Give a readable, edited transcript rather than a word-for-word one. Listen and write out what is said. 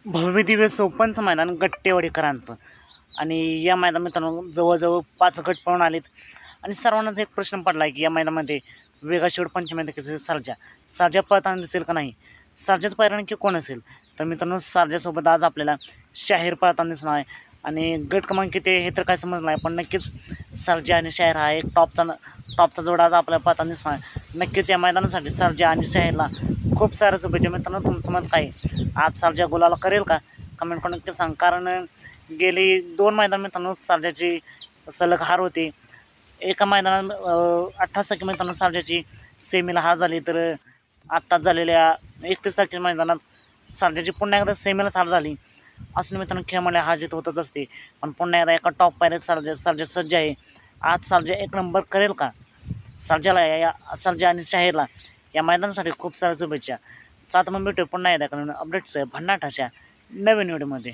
भव्य दिव्य चौपन्नचं मैदान गट्टेवाडीकरांचं आणि या मैदान मित्रांनो जवळजवळ 5 गट पळून आलेत आणि सर्वांनाच एक प्रश्न पडला आहे की या मैदानामध्ये वेगाशिवड पंचमध्ये कसं सर्जा पळताना दिसेल का नाही. सर्जाचं पायरा नक्की कोण असेल तर मित्रांनो सर्जासोबत आज आपल्याला शाहीर पळताना दिसणार आहे आणि गट क्रमांक किती हे तर काय समजलं नाही, पण नक्कीच सर्जा आणि शाहीर हा एक टॉपचा जोडा आज आपल्याला पळताना दिसणार आहे. नक्कीच या मैदानासाठी सर्जा आणि शाहीरला खूप साऱ्या शुभेच्छा. मित्रांनो तुमचं मत काय आज सर्जा गुलाला करेल का कमेंट करून नक्की सांग. कारण गेली 2 मैदान मित्रांनो सर्जाची सलग हार होती. एका मैदानात 28 तारखे मित्रांनो सर्जाची सेमीला हार झाली, तर आत्ताच झालेल्या 31 तारखेच्या मैदानात सर्जाची पुन्हा एकदा सेमीलाच हार झाली. असं मित्रांनो खेळामध्ये हार जीत होतच असते, पण पुन्हा एकदा एका टॉप पायऱ्यात सर्जा सज्ज आहे. आज सर्जा एक नंबर करेल का. सर्जा आणि शाहीरला या मैदानासाठी खूप साऱ्या शुभेच्छा. आता मग भेटू पुन्हा एकदा कारण अपडेट्स भन्नाटाच्या नवीन व्हिडिओमध्ये.